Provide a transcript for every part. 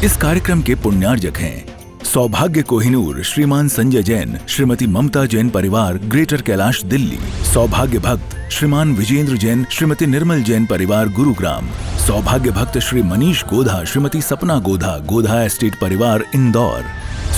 इस कार्यक्रम के पुण्यार्जक हैं सौभाग्य कोहिनूर श्रीमान संजय जैन, श्रीमती ममता जैन परिवार, ग्रेटर कैलाश दिल्ली। सौभाग्य भक्त श्रीमान विजेंद्र जैन, श्रीमती निर्मल जैन परिवार, गुरुग्राम। सौभाग्य भक्त श्री मनीष गोधा, श्रीमती सपना गोधा, गोधा एस्टेट परिवार, इंदौर।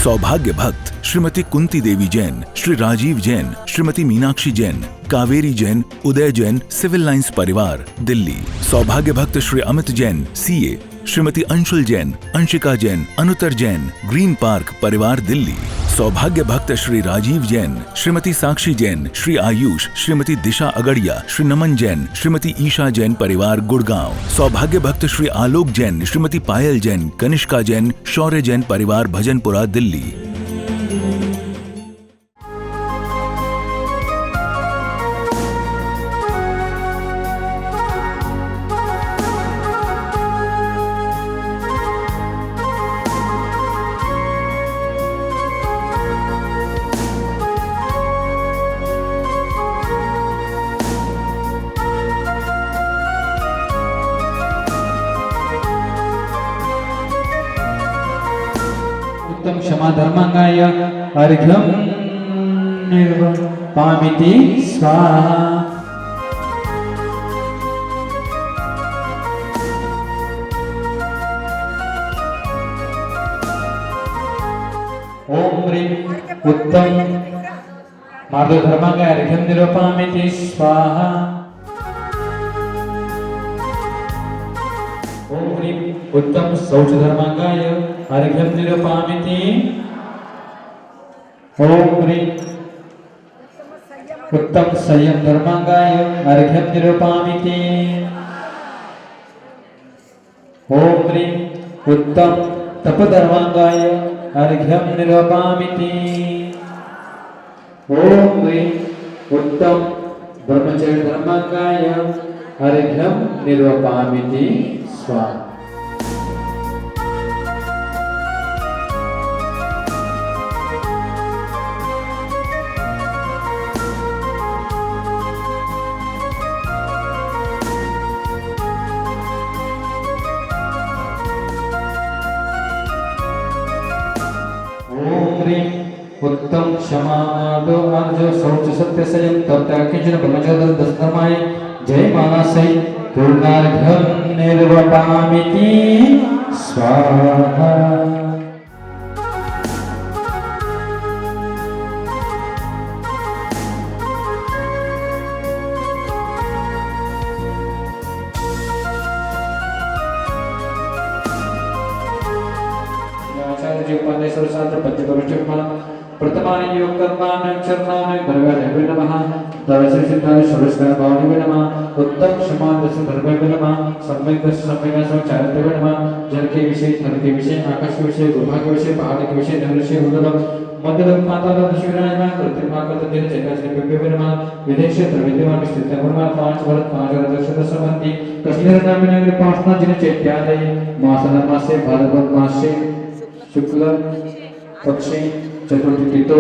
सौभाग्य भक्त श्रीमती कुंती देवी जैन, श्री राजीव जैन, श्रीमती मीनाक्षी जैन, कावेरी जैन, उदय जैन, सिविल लाइंस परिवार, दिल्ली। सौभाग्य भक्त Shri Amit Jain, CA, Shrimati Anshul Jain, Anshika Jain, Anuttar Jain, green park परिवार, दिल्ली। सौभाग्य भक्त श्री राजीव जैन, श्रीमती साक्षी जैन, श्री आयुष, श्रीमती दिशा अगड़िया, श्री नमन जैन, श्रीमती ईशा जैन परिवार, गुड़गांव। सौभाग्य भक्त श्री आलोक जैन, श्रीमती पायल जैन, कनिष्का जैन, शौर्य जैन परिवार, भजनपुरा, दिल्ली। उत्तम क्षमा धर्मांगाय अर्घ्यं निर्वपामिति स्वाहा। ओम ह्रीं उत्तम मार्ग धर्मांगाय अर्घ्यं निर्वपामिति स्वाहा। ओम ह्रीं उत्तम शौच धर्मांगाय अर्घ्यं निर्वपामिति। ओम ह्रीं उत्तम संयम धर्मांगाय अर्घ्यं निर्वपामिति। ओम ह्रीं उत्तम तप धर्मांगाय अर्घ्यं निर्वपामिति। ओम ह्रीं उत्तम ब्रह्मचर्य धर्मांगाय अर्घ्यं निर्वपामिति स्वाहा। उत्तम क्षमा दो अर्जो शौच सत्य संयम तत्व किंचन ब्रह्मचर्य दस धर्माय जय मानसै पूर्णार्घ्यं निर्वपामिति स्वाहा। आचार्य उपादेश्वर शास्त्र पंचकर्म प्रथमानि योग कर्माणि चरणानि भगवान् नमः। दर्शन सिद्धांत सर्वस्कार भावने नमः। उत्तम क्षमा दस धर्मे नमः। सम्यक दस सम्यक चारित्र्य नमः। जल के विषय, थल के विषय, आकाश के विषय, गुफा के विषय, पहाड़ के विषय, नर विषय, उदरम मध्यम पाताल दशविराजमान प्रतिमा का दिन चैतन्य पेपे नमः। विदेश द्रविद्यमान स्थित नमः। पांच वर्ष पांच दर्शन संबंधी कश्मीर नाम नगर पांचना जिन चैत्यालय मासना मासे भारत मासे शुक्ल पक्षी चतुर्थी तिथो।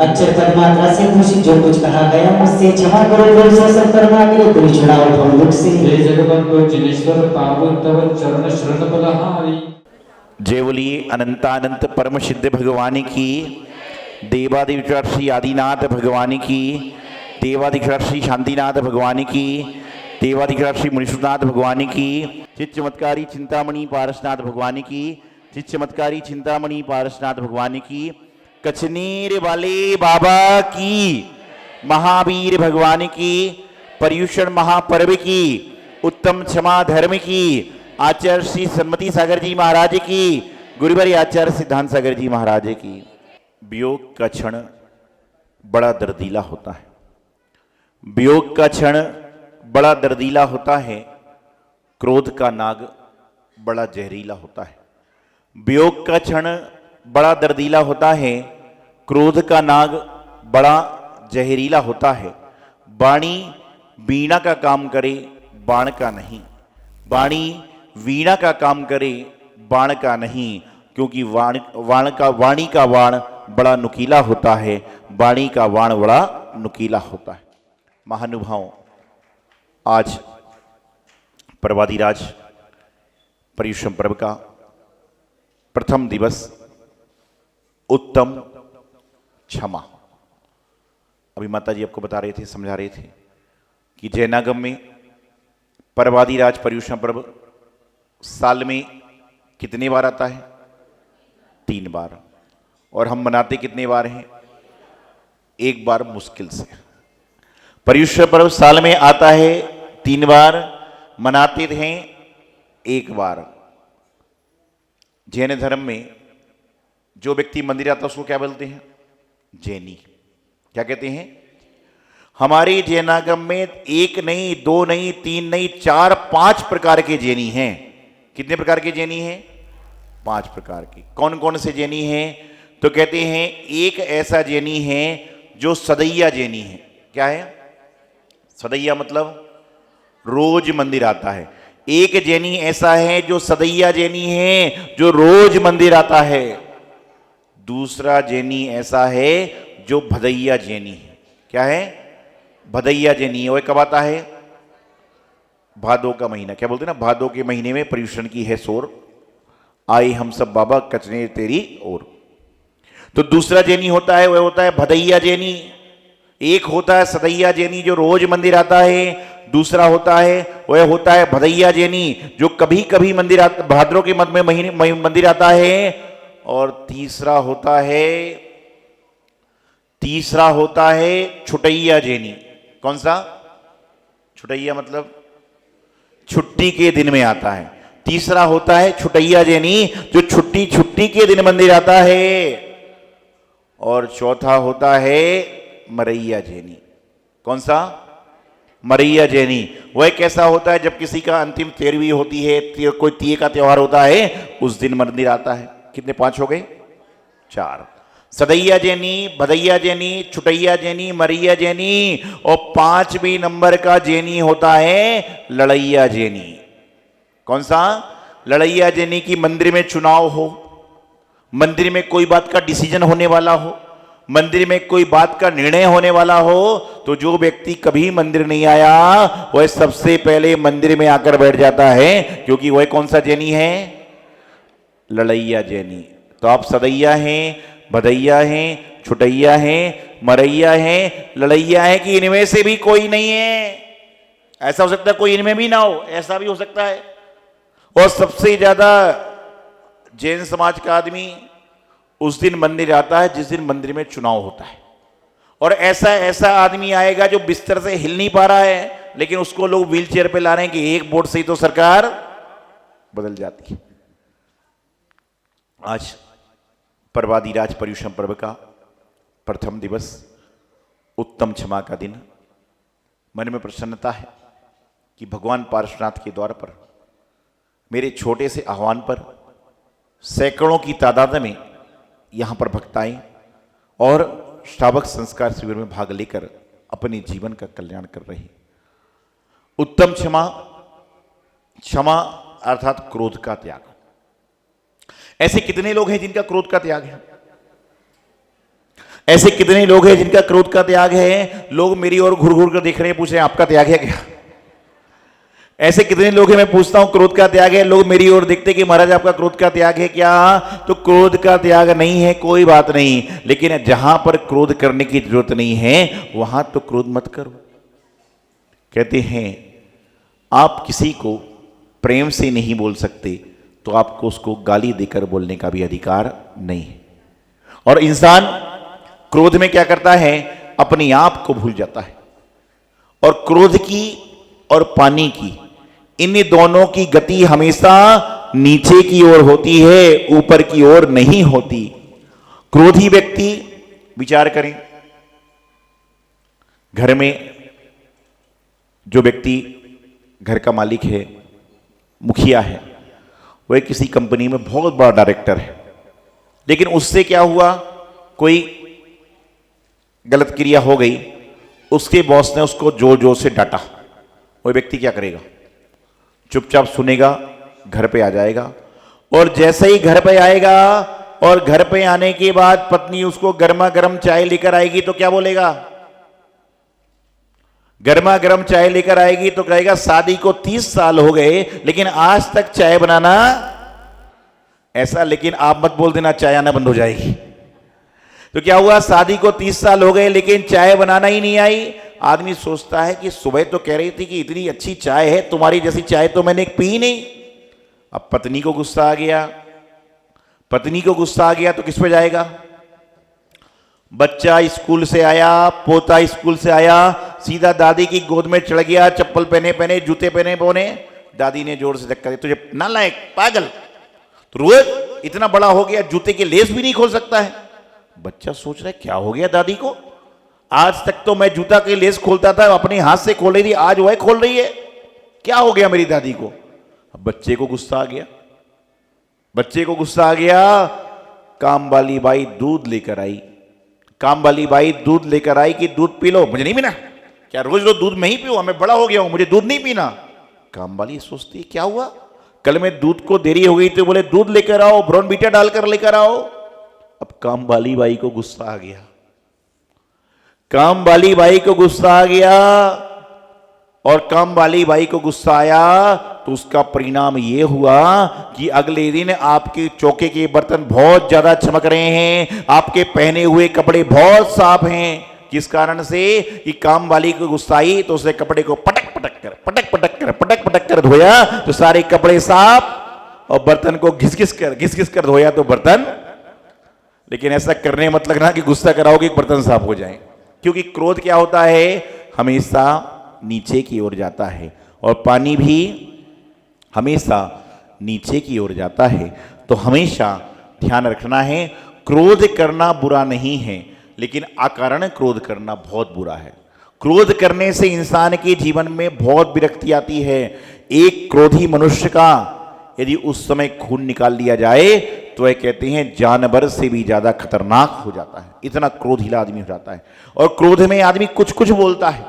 अक्षर पद मात्रा से दूषित जो कुछ कहा गया मुझसे क्षमा करो। भूल से सब कर्मा के तुम छुड़ाओ भव दुख से। जय जगवंतो जिनेश्वर पावन तव चरण शरण बलहारी। जय बोलिए अनंतानंत परम सिद्ध भगवान की, देवादिश्वर श्री आदिनाथ भगवान की, देवादिश्वर श्री शांतिनाथ भगवान की, देवादिश्वर श्री मुनीश्वरनाथ भगवान की, चित चमत्कारी चिंतामणि पारसनाथ भगवान की, चित चमत्कारी चिंतामणि पारसनाथ भगवान की, कचनेर वाले बाबा की, महावीर भगवान की, पर्युषण महापर्व की, उत्तम क्षमा धर्म की, आचार्य श्री सन्मति सागर जी महाराज की, गुरुवर आचार्य सिद्धांत सागर जी महाराज की। वियोग का क्षण बड़ा दर्दीला होता है। वियोग का क्षण बड़ा दर्दीला होता है। क्रोध का नाग बड़ा जहरीला होता है। वियोग का क्षण बड़ा दर्दीला होता है। क्रोध का नाग बड़ा जहरीला होता है। वाणी वीणा का काम करे, बाण का नहीं। वाणी वीणा का काम करे, बाण का नहीं। क्योंकि वाणी का बाण बड़ा नुकीला होता है, वाणी का बाण बड़ा नुकीला होता है। महानुभाव, आज पर्वादिराज पर्युषण पर्व का प्रथम दिवस उत्तम क्षमा। अभी माता जी आपको बता रहे थे, समझा रहे थे कि जैनागम में पर्वादिराज पर्युषण पर्व साल में कितने बार आता है? 3 बार। और हम मनाते कितने बार हैं? 1 बार मुश्किल से। पर्युषण पर्व साल में आता है 3 बार, मनाते हैं 1 बार। जैन धर्म में जो व्यक्ति मंदिर आता है उसको क्या बोलते हैं? जैनी। क्या कहते हैं? हमारे जैनागम में 1 नहीं, 2 नहीं, 3 नहीं, 4, 5 प्रकार के जैनी हैं। कितने प्रकार के जैनी हैं? 5 प्रकार के। कौन कौन से जैनी हैं? तो कहते हैं एक ऐसा जैनी है जो सदैया जैनी है। क्या है सदैया? मतलब रोज मंदिर आता है। एक जैनी ऐसा है जो सदैया जैनी है, जो रोज मंदिर आता है। दूसरा जैनी ऐसा है जो भदैया जैनी है। क्या है? भदैया जैनी है। वह कब आता है? भादो का महीना। क्या बोलते हैं ना, भादो के महीने में पर्युषण की है शोर, आए हम सब बाबा कचने तेरी ओर। तो दूसरा जैनी होता है, वह होता है भदैया जैनी। एक होता है सदैया जैनी जो रोज मंदिर आता है, दूसरा होता है वह होता है भदैया जैनी जो कभी कभी मंदिर भाद्रों के महीने मंदिर आता है। और तीसरा होता है छुटैया जैनी। कौन सा? छुटैया मतलब छुट्टी के दिन में आता है। तीसरा होता है छुटैया जैनी जो छुट्टी के दिन मंदिर आता है। और चौथा होता है मरैया जैनी। कौन सा? मरैया जैनी। वह कैसा होता है? जब किसी का अंतिम 13वीं होती है, कोई तीये का त्योहार होता है, उस दिन मंदिर आता है। कितने? 5 हो गए? 4। सदैया जैनी, भदैया जैनी, छुटैया जैनी, मरैया जैनी। और 5वें नंबर का जैनी होता है लड़ैया जैनी। कौन सा? लड़ैया जैनी की मंदिर में चुनाव हो, मंदिर में कोई बात का डिसीजन होने वाला हो, मंदिर में कोई बात का निर्णय होने वाला हो, तो जो व्यक्ति कभी मंदिर नहीं आया वह सबसे पहले मंदिर में आकर बैठ जाता है, क्योंकि वह कौन सा जैनी है? लड़ैया जैनी। तो आप सदैया हैं, भदैया हैं, छुटैया हैं, मरैया हैं, लड़ैया हैं कि इनमें से भी कोई नहीं है? ऐसा हो सकता है कोई इनमें भी ना हो, ऐसा भी हो सकता है। और सबसे ज्यादा जैन समाज का आदमी उस दिन मंदिर आता है जिस दिन मंदिर में चुनाव होता है। और ऐसा आदमी आएगा जो बिस्तर से हिल नहीं पा रहा है, लेकिन उसको लोग व्हील चेयर पे ला रहे हैं कि एक वोट से ही तो सरकार बदल जाती है। आज पर्वादिराज पर्युषण पर्व का प्रथम दिवस उत्तम क्षमा का दिन। मन में प्रसन्नता है कि भगवान पार्श्वनाथ के द्वार पर मेरे छोटे से आह्वान पर सैकड़ों की तादाद में यहाँ पर भक्त आए और श्रावक संस्कार शिविर में भाग लेकर अपने जीवन का कल्याण कर रहे। उत्तम क्षमा अर्थात क्रोध का त्याग। ऐसे कितने लोग हैं जिनका क्रोध का त्याग है? ऐसे कितने लोग हैं जिनका क्रोध का त्याग है? लोग मेरी ओर घूर घूर कर देख रहे हैं, पूछ रहे हैं आपका त्याग है क्या? ऐसे कितने लोग हैं, मैं पूछता हूं क्रोध का त्याग है, लोग मेरी ओर देखते कि महाराज आपका क्रोध का त्याग है क्या? तो क्रोध का त्याग नहीं है, कोई बात नहीं, लेकिन जहां पर क्रोध करने की जरूरत नहीं है वहां तो क्रोध मत करो। कहते हैं आप किसी को प्रेम से नहीं बोल सकते तो आपको उसको गाली देकर बोलने का भी अधिकार नहीं है। और इंसान क्रोध में क्या करता है? अपने आप को भूल जाता है। और क्रोध की और पानी की, इन दोनों की गति हमेशा नीचे की ओर होती है, ऊपर की ओर नहीं होती। क्रोधी व्यक्ति, विचार करें, घर में जो व्यक्ति घर का मालिक है, मुखिया है, वह किसी कंपनी में बहुत बड़ा डायरेक्टर है, लेकिन उससे क्या हुआ, कोई गलत क्रिया हो गई, उसके बॉस ने उसको जोर जोर से डांटा। वह व्यक्ति क्या करेगा? चुपचाप सुनेगा, घर पे आ जाएगा और जैसे ही घर पे आएगा और घर पे आने के बाद पत्नी उसको गर्मा गर्म चाय लेकर आएगी तो क्या बोलेगा? गर्मा गर्म चाय लेकर आएगी तो कहेगा शादी को 30 साल हो गए लेकिन आज तक चाय बनाना ऐसा। लेकिन आप मत बोल देना चाय आना बंद हो जाएगी। तो क्या हुआ? शादी को 30 साल हो गए लेकिन चाय बनाना ही नहीं आई। आदमी सोचता है कि सुबह तो कह रही थी कि इतनी अच्छी चाय है, तुम्हारी जैसी चाय तो मैंने पी नहीं। अब पत्नी को गुस्सा आ गया। पत्नी को गुस्सा आ गया तो किस पे जाएगा? बच्चा स्कूल से आया, पोता स्कूल से आया, सीधा दादी की गोद में चढ़ गया, चप्पल पहने पहने, जूते पहने पहने। दादी ने जोर से धक्का दिया, तुझे नालायक, पागल, तो रोज इतना बड़ा हो गया, जूते के लेस भी नहीं खोल सकता है। बच्चा सोच रहा है क्या हो गया दादी को? आज तक तो मैं जूता के लेस खोलता था, अपने हाथ से खोल रही थी, आज वह खोल रही है, क्या हो गया मेरी दादी को? अब बच्चे को गुस्सा आ गया। बच्चे को गुस्सा आ गया। काम वाली बाई दूध लेकर आई। काम वाली बाई दूध लेकर आई कि दूध पी लो। मुझे नहीं पीना। क्या रोज रोज दूध मैं ही पीऊं? मैं बड़ा हो गया हूं, मुझे दूध नहीं पीना। काम वाली सोचती है क्या हुआ, कल में दूध को देरी हो गई तो बोले दूध लेकर आओ, ब्रॉनवीटा डालकर लेकर आओ। अब काम वाली बाई को गुस्सा आ गया। काम वाली बाई को गुस्सा आ गया और काम वाली बाई को गुस्सा आया तो उसका परिणाम यह हुआ कि अगले दिन आपके चौके के बर्तन बहुत ज्यादा चमक रहे हैं, आपके पहने हुए कपड़े बहुत साफ हैं। किस कारण से? कि काम वाली को गुस्सा आई तो उसने कपड़े को पटक पटक कर धोया तो सारे कपड़े साफ, और बर्तन को घिस घिस कर धोया तो बर्तन। लेकिन ऐसा करने मत लगना कि गुस्सा कराओगे बर्तन साफ हो जाए, क्योंकि क्रोध क्या होता है? हमेशा नीचे की ओर जाता है और पानी भी हमेशा नीचे की ओर जाता है। तो हमेशा ध्यान रखना है, क्रोध करना बुरा नहीं है, लेकिन अकारण क्रोध करना बहुत बुरा है। क्रोध करने से इंसान के जीवन में बहुत विरक्ति आती है। एक क्रोधी मनुष्य का यदि उस समय खून निकाल लिया जाए तो वह कहते हैं जानवर से भी ज्यादा खतरनाक हो जाता है, इतना क्रोधीला आदमी हो जाता है। और क्रोध में आदमी कुछ कुछ बोलता है,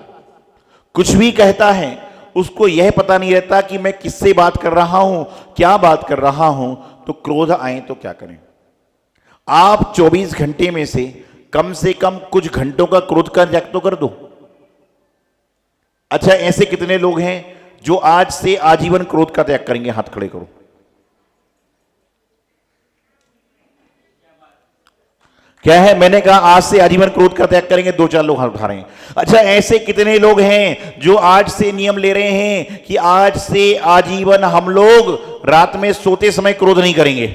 कुछ भी कहता है, उसको यह पता नहीं रहता कि मैं किससे बात कर रहा हूं, क्या बात कर रहा हूं। तो क्रोध आए तो क्या करें? आप 24 घंटे में से कम कुछ घंटों का क्रोध का त्याग तो कर दो। अच्छा, ऐसे कितने लोग हैं जो आज से आजीवन क्रोध का त्याग करेंगे? हाथ खड़े करो। क्या है? मैंने कहा आज से आजीवन क्रोध का त्याग करेंगे। 2-4 लोग हाथ उठा रहे हैं। अच्छा, ऐसे कितने लोग हैं जो आज से नियम ले रहे हैं कि आज से आजीवन हम लोग रात में सोते समय क्रोध नहीं करेंगे?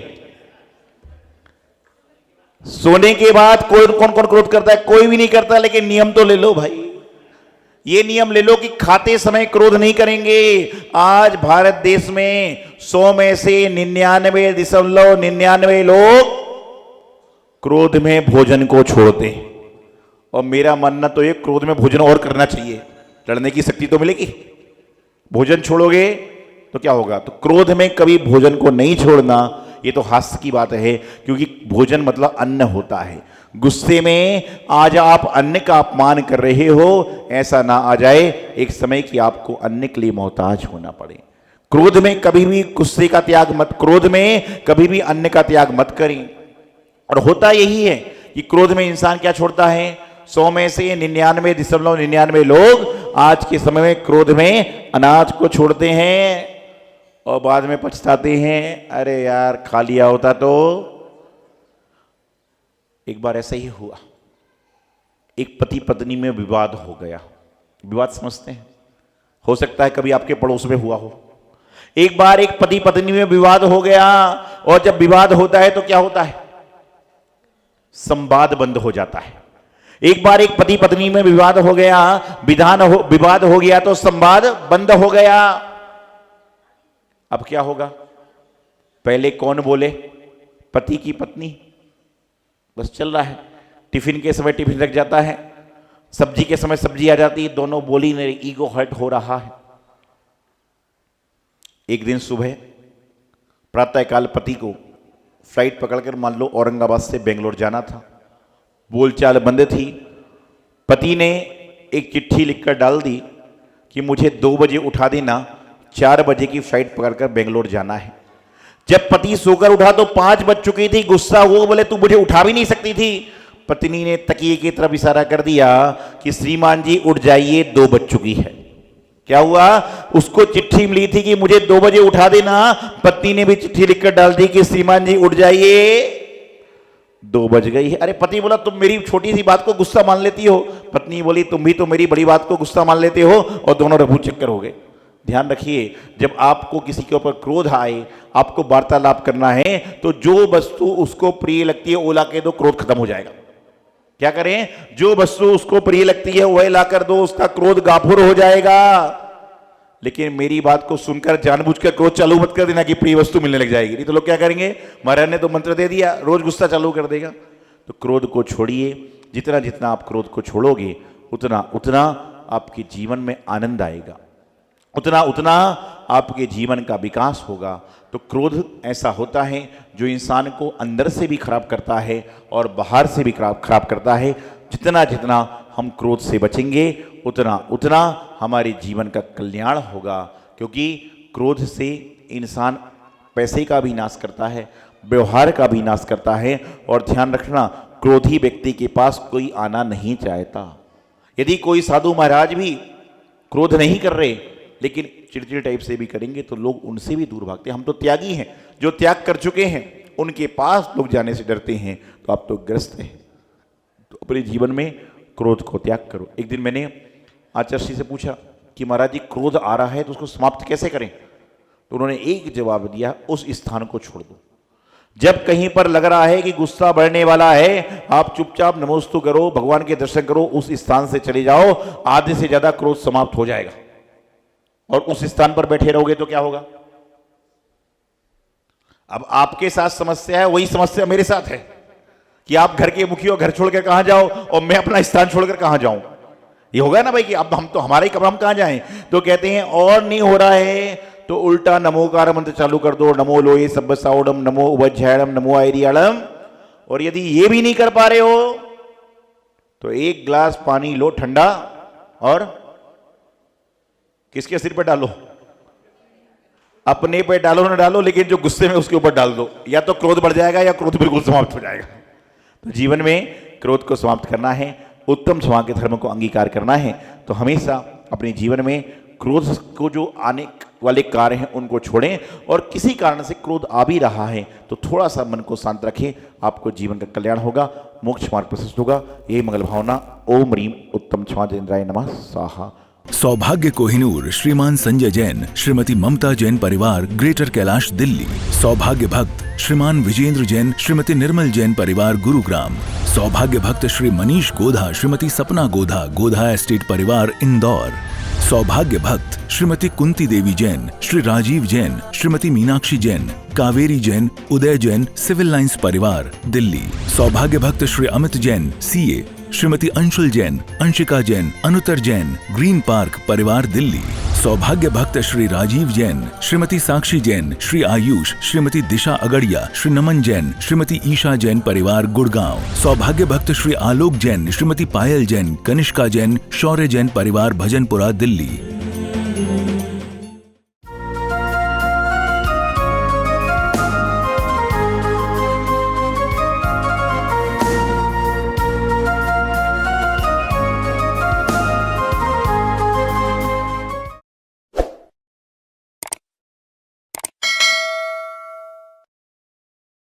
सोने के बाद कौन कौन क्रोध करता है? कोई भी नहीं करता। लेकिन नियम तो ले लो भाई, ये नियम ले लो कि खाते समय क्रोध नहीं करेंगे। आज भारत देश में 100 में से 99.99 लोग क्रोध में भोजन को छोड़ते हैं। और मेरा मानना तो ये क्रोध में भोजन और करना चाहिए, लड़ने की शक्ति तो मिलेगी। भोजन छोड़ोगे तो क्या होगा? तो क्रोध में कभी भोजन को नहीं छोड़ना, ये तो हास्य की बात है, क्योंकि भोजन मतलब अन्न होता है। गुस्से में आज आप अन्न का अपमान कर रहे हो, ऐसा ना आ जाए एक समय कि आपको अन्न के लिए मोहताज होना पड़े। क्रोध में कभी भी गुस्से का त्याग मत, क्रोध में कभी भी अन्न का त्याग मत करें। और होता यही है कि क्रोध में इंसान क्या छोड़ता है? 100 में से 99.99 लोग आज के समय में क्रोध में अनाज को छोड़ते हैं और बाद में पछताते हैं, अरे यार खा लिया होता तो। एक बार ऐसा ही हुआ, एक पति पत्नी में विवाद हो गया। विवाद समझते हैं, हो सकता है कभी आपके पड़ोस में हुआ हो। एक बार एक पति पत्नी में विवाद हो गया, और जब विवाद होता है तो क्या होता है? संवाद बंद हो जाता है। एक बार एक पति पत्नी में विवाद हो गया, विवाद हो गया तो संवाद बंद हो गया। अब क्या होगा? पहले कौन बोले? पति की पत्नी। बस चल रहा है, टिफिन के समय टिफिन रख जाता है, सब्जी के समय सब्जी आ जाती है, दोनों बोली नहीं, ईगो हर्ट हो रहा है। एक दिन सुबह प्रातःकाल पति को फ्लाइट पकड़कर मान लो औरंगाबाद से बेंगलोर जाना था, बोलचाल बंद थी। पति ने एक चिट्ठी लिखकर डाल दी कि मुझे 2 बजे उठा देना, 4 बजे की फ्लाइट पकड़कर बेंगलोर जाना है। जब पति सोकर उठा तो 5 बज चुकी थी। गुस्सा हुआ, बोले तू मुझे उठा भी नहीं सकती थी। पत्नी ने तकिए की तरफ इशारा कर दिया कि श्रीमान जी उठ जाइए, 2 बज चुकी है। क्या हुआ, उसको चिट्ठी मिली थी कि मुझे 2 बजे उठा देना। पत्नी ने भी चिट्ठी लिखकर डाल दी कि श्रीमान जी उठ जाइए, 2 बज गई है। अरे पति बोला तुम मेरी छोटी सी बात को गुस्सा मान लेती हो। पत्नी बोली तुम भी तो मेरी बड़ी बात को गुस्सा मान लेते हो, और दोनों रफू चक्कर हो गए। ध्यान रखिए, जब आपको किसी के ऊपर क्रोध आए, आपको वार्तालाप करना है, तो जो वस्तु उसको प्रिय लगती है वो ला के दो, क्रोध खत्म हो जाएगा। क्या करें, जो वस्तु उसको प्रिय लगती है वह लाकर दो, उसका क्रोध गाफुर हो जाएगा। लेकिन मेरी बात को सुनकर जानबूझकर क्रोध चालू मत कर देना कि प्रिय वस्तु मिलने लग जाएगी, नहीं तो लोग क्या करेंगे, महाराज ने तो मंत्र दे दिया, रोज गुस्सा चालू कर देगा। तो क्रोध को छोड़िए। जितना जितना आप क्रोध को छोड़ोगे उतना उतना आपके जीवन में आनंद आएगा, उतना उतना आपके जीवन का विकास होगा। तो क्रोध ऐसा होता है जो इंसान को अंदर से भी खराब करता है और बाहर से भी खराब करता है। जितना जितना हम क्रोध से बचेंगे उतना उतना हमारे जीवन का कल्याण होगा, क्योंकि क्रोध से इंसान पैसे का भी नाश करता है, व्यवहार का भी नाश करता है। और ध्यान रखना, क्रोधी व्यक्ति के पास कोई आना नहीं चाहता। यदि कोई साधु महाराज भी क्रोध नहीं कर रहे लेकिन चिड़चिड़ टाइप से भी करेंगे तो लोग उनसे भी दूर भागते हैं। हम तो त्यागी हैं, जो त्याग कर चुके हैं उनके पास लोग जाने से डरते हैं। तो आप तो ग्रस्त हैं। तो अपने जीवन में क्रोध को त्याग करो। एक दिन मैंने आचार्य जी से पूछा कि महाराज जी क्रोध आ रहा है तो उसको समाप्त कैसे करें? तो उन्होंने एक जवाब दिया, उस स्थान को छोड़ दो। जब कहीं पर लग रहा है कि गुस्सा बढ़ने वाला है, आप चुपचाप नमोस्तु करो, भगवान के दर्शन करो, उस स्थान से चले जाओ, आधे से ज्यादा क्रोध समाप्त हो जाएगा। और उस स्थान पर बैठे रहोगे तो क्या होगा? अब आपके साथ समस्या है, वही समस्या मेरे साथ है कि आप घर के मुखी हो, घर छोड़कर कहां जाओ, और मैं अपना स्थान छोड़कर कहां जाऊं। ये होगा ना भाई कि अब हम तो हमारा ही कमरा, हम कहां जाएं? तो कहते हैं और नहीं हो रहा है तो उल्टा नमोकार मंत्र चालू कर दो, नमो लोए सब्ब साउडम, नमो उभयम, नमो आयरियालम। और यदि ये भी नहीं कर पा रहे हो तो 1 गिलास पानी लो ठंडा, और किसके सिर पे डालो? अपने पे डालो ना डालो, लेकिन जो गुस्से में उसके ऊपर डाल दो, या तो क्रोध बढ़ जाएगा या क्रोध बिल्कुल समाप्त हो जाएगा। तो जीवन में क्रोध को समाप्त करना है, उत्तम समाज के धर्म को अंगीकार करना है। तो हमेशा अपने जीवन में क्रोध को जो आने वाले कार्य हैं उनको छोड़ें, और किसी कारण से क्रोध आ भी रहा है तो थोड़ा सा मन को शांत रखें, आपको जीवन का कल्याण होगा, मोक्ष मार्ग प्रशस्त होगा। यही मंगल भावना। ओम ह्रीम उत्तम क्षमा इंद्राय नमः स्वाहा। सौभाग्य कोहिनूर श्रीमान संजय जैन, श्रीमती ममता जैन परिवार, ग्रेटर कैलाश दिल्ली। सौभाग्य भक्त श्रीमान विजेंद्र जैन, श्रीमती निर्मल जैन परिवार, गुरुग्राम। सौभाग्य भक्त श्री मनीष गोधा, श्रीमती सपना गोधा, गोधा एस्टेट परिवार, इंदौर। सौभाग्य भक्त श्रीमती कुंती देवी जैन, श्री राजीव जैन, श्रीमती मीनाक्षी जैन, कावेरी जैन, उदय जैन, सिविल लाइंस परिवार, दिल्ली। सौभाग्य भक्त Shri Amit Jain, CA, Shrimati Anshul Jain, Anshika Jain, Anuttar Jain, green park परिवार, दिल्ली। सौभाग्य भक्त श्री राजीव जैन, श्रीमती साक्षी जैन, श्री आयुष, श्रीमती दिशा अगड़िया, श्री नमन जैन, श्रीमती ईशा जैन परिवार, गुड़गांव। सौभाग्य भक्त श्री आलोक जैन, श्रीमती पायल जैन, कनिष्का जैन, शौर्य जैन परिवार, भजनपुरा, दिल्ली।